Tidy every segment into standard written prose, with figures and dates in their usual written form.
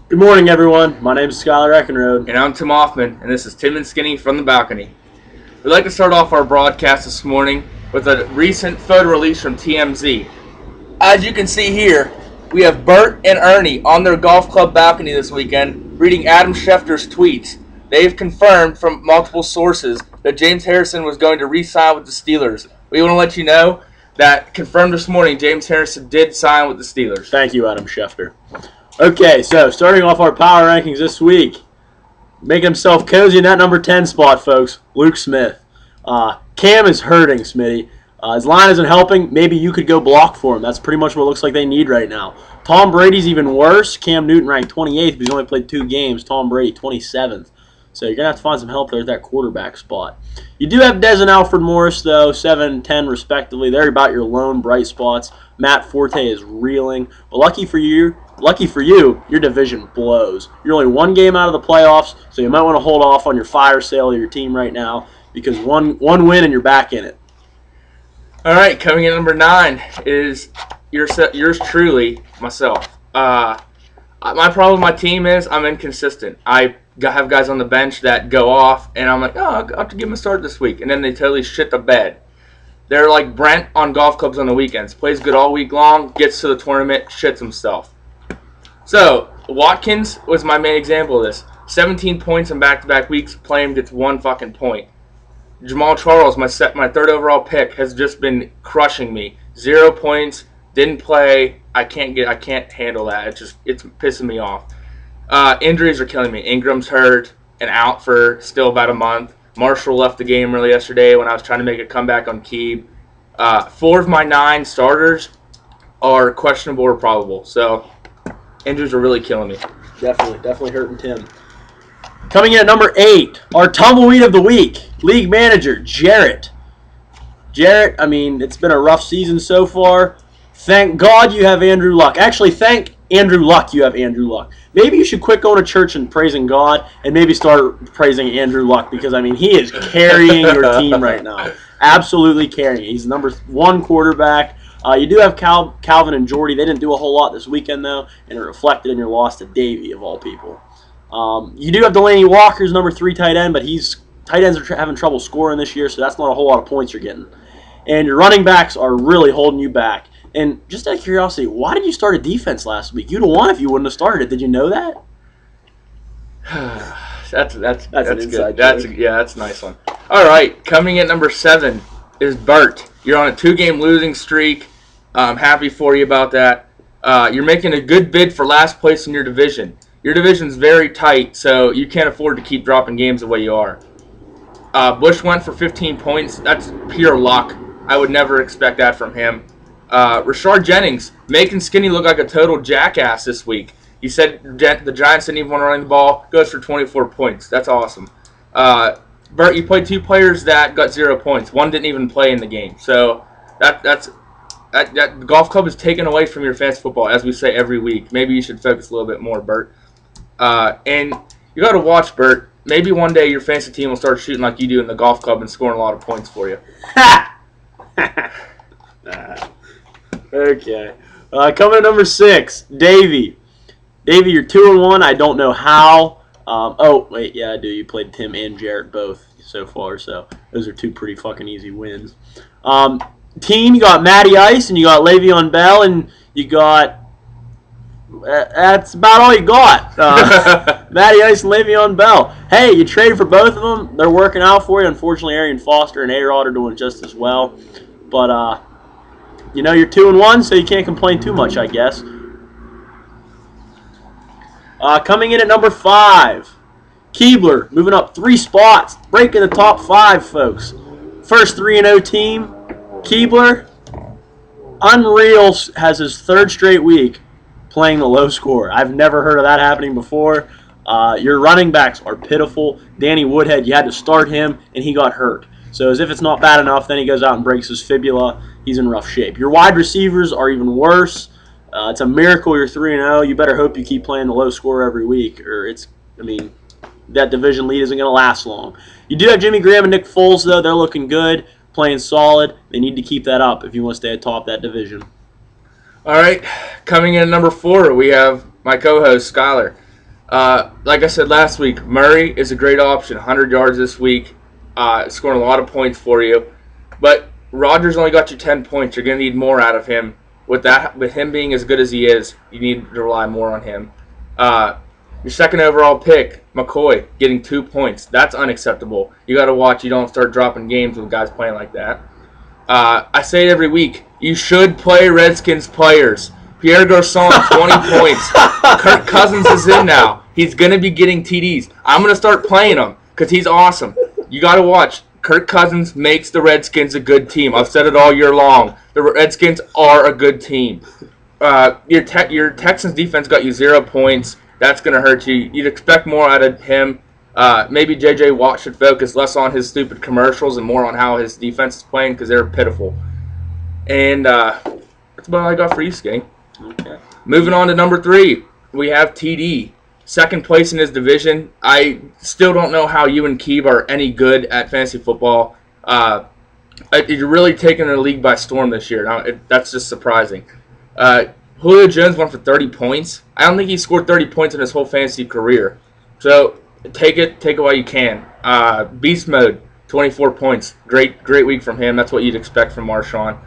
Good morning, everyone. My name is Skyler Eckenrode. And I'm Tim Hoffman, and this is Tim and Skinny from the balcony. We'd like to start off our broadcast this morning with a recent photo release from TMZ. As you can see here, we have Bert and Ernie on their golf club balcony this weekend reading Adam Schefter's tweets. They've confirmed from multiple sources that James Harrison was going to re-sign with the Steelers. We want to let you know that confirmed this morning, James Harrison did sign with the Steelers. Thank you, Adam Schefter. Okay, so starting off our power rankings this week, making himself cozy in that number 10 spot, folks, Luke Smith. Cam is hurting, Smitty. His line isn't helping. Maybe you could go block for him. That's pretty much what it looks like they need right now. Tom Brady's even worse. Cam Newton ranked 28th, but he's only played 2 games. Tom Brady, 27th. So you're going to have to find some help there at that quarterback spot. You do have Dez and Alfred Morris, though, 7 and 10 respectively. They're about your lone bright spots. Matt Forte is reeling. But lucky for you, your division blows. You're only 1 game out of the playoffs, so you might want to hold off on your fire sale of your team right now because one win and you're back in it. All right, coming in number 9 is yours truly, myself. My problem with my team is I'm inconsistent. I have guys on the bench that go off, and I'm like, I'll have to give them a start this week. And then they totally shit the bed. They're like Brent on golf clubs on the weekends. Plays good all week long, gets to the tournament, shits himself. So, Watkins was my main example of this. 17 points in back-to-back weeks, playing gets 1 fucking point. Jamal Charles, my 3rd overall pick, has just been crushing me. 0 points, didn't play. I can't handle that. It's pissing me off. Injuries are killing me. Ingram's hurt and out for still about a month. Marshall left the game early yesterday when I was trying to make a comeback on Keeb. 4 of my 9 starters are questionable or probable. So injuries are really killing me. Definitely hurting Tim. Coming in at number 8, our tumbleweed of the week, league manager Jarrett. Jarrett, I mean, it's been a rough season so far. Thank God you have Andrew Luck. Actually, thank Andrew Luck you have Andrew Luck. Maybe you should quit going to church and praising God and maybe start praising Andrew Luck because, I mean, he is carrying your team right now. Absolutely carrying it. He's number 1 quarterback. You do have Calvin and Jordy. They didn't do a whole lot this weekend, though, and it reflected in your loss to Davey, of all people. You do have Delaney Walker's number 3 tight end, but tight ends are having trouble scoring this year, so that's not a whole lot of points you're getting. And your running backs are really holding you back. And just out of curiosity, why did you start a defense last week? You'd have won if you wouldn't have started it. Did you know that? That's an inside good. joke. That's a nice one. All right, coming in at number 7 is Bert. You're on a 2-game losing streak. I'm happy for you about that. You're making a good bid for last place in your division. Your division's very tight, so you can't afford to keep dropping games the way you are. Bush went for 15 points. That's pure luck. I would never expect that from him. Rashard Jennings making Skinny look like a total jackass this week. He said the Giants didn't even want to run the ball. Goes for 24 points. That's awesome. Bert, you played 2 players that got 0 points. 1 didn't even play in the game. So that golf club is taken away from your fantasy football, as we say every week. Maybe you should focus a little bit more, Bert. And you got to watch, Bert. Maybe one day your fantasy team will start shooting like you do in the golf club and scoring a lot of points for you. Okay. Coming at number 6, Davey. Davey, you're 2-1. I don't know how. Oh, wait, yeah, I do. You played Tim and Jarrett both so far, so those are 2 pretty fucking easy wins. Team, you got Matty Ice, and you got Le'Veon Bell, and you got... that's about all you got. Matty Ice and Le'Veon Bell. Hey, you traded for both of them. They're working out for you. Unfortunately, Arian Foster and A-Rod are doing just as well. But, you know, you're 2-1, so you can't complain too much, I guess. Coming in at number 5, Keebler, moving up 3 spots, breaking the top 5, folks. First 3-0 team, Keebler, unreal, has his 3rd straight week playing the low score. I've never heard of that happening before. Your running backs are pitiful. Danny Woodhead, you had to start him, and he got hurt. So as if it's not bad enough, then he goes out and breaks his fibula. He's in rough shape. Your wide receivers are even worse. It's a miracle you're 3-0. You better hope you keep playing the low score every week, or that division lead isn't going to last long. You do have Jimmy Graham and Nick Foles, though. They're looking good. playing solid. They need to keep that up if you want to stay atop that division. All right, coming in at number 4, we have my co-host, Skyler. Like I said last week, Murray is a great option. 100 yards this week, scoring a lot of points for you. But Rodgers only got you 10 points. You're going to need more out of him. With him being as good as he is, you need to rely more on him. Your second overall pick, McCoy, getting 2 points. That's unacceptable. You got to watch you don't start dropping games with guys playing like that. I say it every week. You should play Redskins players. Pierre Garçon, 20 points. Kirk Cousins is in now. He's going to be getting TDs. I'm going to start playing him because he's awesome. You got to watch. Kirk Cousins makes the Redskins a good team. I've said it all year long. The Redskins are a good team. Your Texans defense got you 0 points. That's going to hurt you. You'd expect more out of him. Maybe J.J. Watt should focus less on his stupid commercials and more on how his defense is playing because they're pitiful. And that's about all I got for you, Skate. Okay. Moving on to number 3, we have TD. Second place in his division. I still don't know how you and Keeb are any good at fantasy football. You're really taking the league by storm this year. Now, that's just surprising. Julio Jones went for 30 points. I don't think he scored 30 points in his whole fantasy career. So take it while you can. Beast mode, 24 points. Great week from him. That's what you'd expect from Marshawn.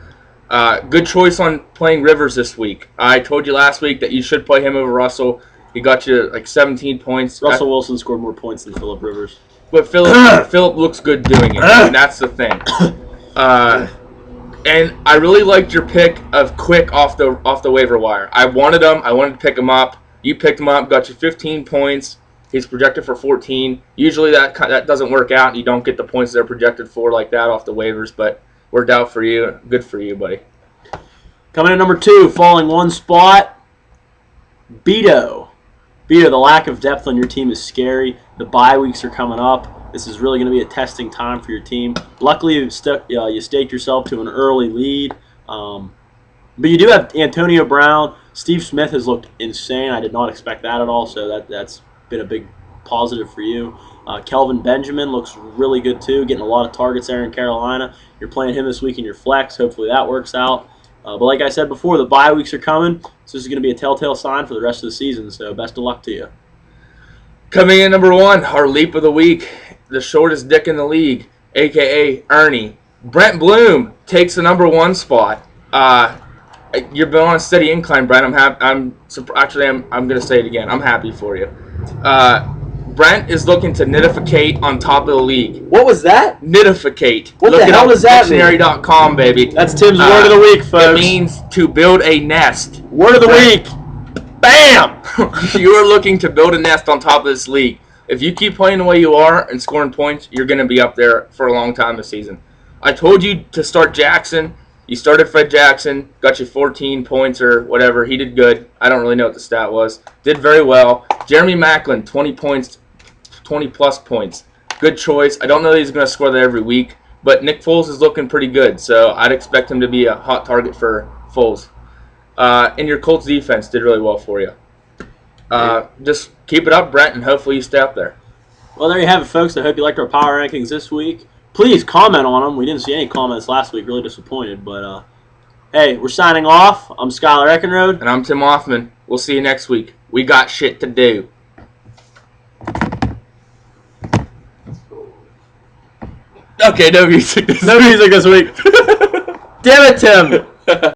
Good choice on playing Rivers this week. I told you last week that you should play him over Russell. He got you like 17 points. Russell Wilson scored more points than Phillip Rivers. But Phillip looks good doing it. And that's the thing. And I really liked your pick of Quick off the waiver wire. I wanted him. I wanted to pick him up. You picked him up. Got you 15 points. He's projected for 14. Usually that doesn't work out. You don't get the points they're projected for like that off the waivers. But worked out for you. Good for you, buddy. Coming in number 2, falling 1 spot, Beto. Beto, the lack of depth on your team is scary. The bye weeks are coming up. This is really going to be a testing time for your team. Luckily, you staked yourself to an early lead. But you do have Antonio Brown. Steve Smith has looked insane. I did not expect that at all, so that's been a big positive for you. Kelvin Benjamin looks really good too, getting a lot of targets there in Carolina. You're playing him this week in your flex. Hopefully that works out. But like I said before, the bye weeks are coming, so this is going to be a telltale sign for the rest of the season, so best of luck to you. Coming in number 1, our leap of the week, the shortest dick in the league, a.k.a. Ernie. Brent Bloom takes the number 1 spot. You've been on a steady incline, Brent. I'm going to say it again. I'm happy for you. Brent is looking to nidificate on top of the league. What was that? Nidificate. What the hell does that mean? Dictionary.com, baby. That's Tim's word of the week, folks. It means to build a nest. Word of the week. Bam! You are looking to build a nest on top of this league. If you keep playing the way you are and scoring points, you're going to be up there for a long time this season. I told you to start Jackson. You started Fred Jackson, got you 14 points or whatever. He did good. I don't really know what the stat was. Did very well. Jeremy Maclin, 20 points, 20-plus points. Good choice. I don't know that he's going to score that every week, but Nick Foles is looking pretty good, so I'd expect him to be a hot target for Foles. And your Colts defense did really well for you. Just keep it up, Brent, and hopefully you stay up there. Well, there you have it, folks. I hope you liked our power rankings this week. Please comment on them. We didn't see any comments last week. Really disappointed. But, hey, we're signing off. I'm Skyler Eckenrode. And I'm Tim Hoffman. We'll see you next week. We got shit to do. Okay, no music this week. Damn it, Tim.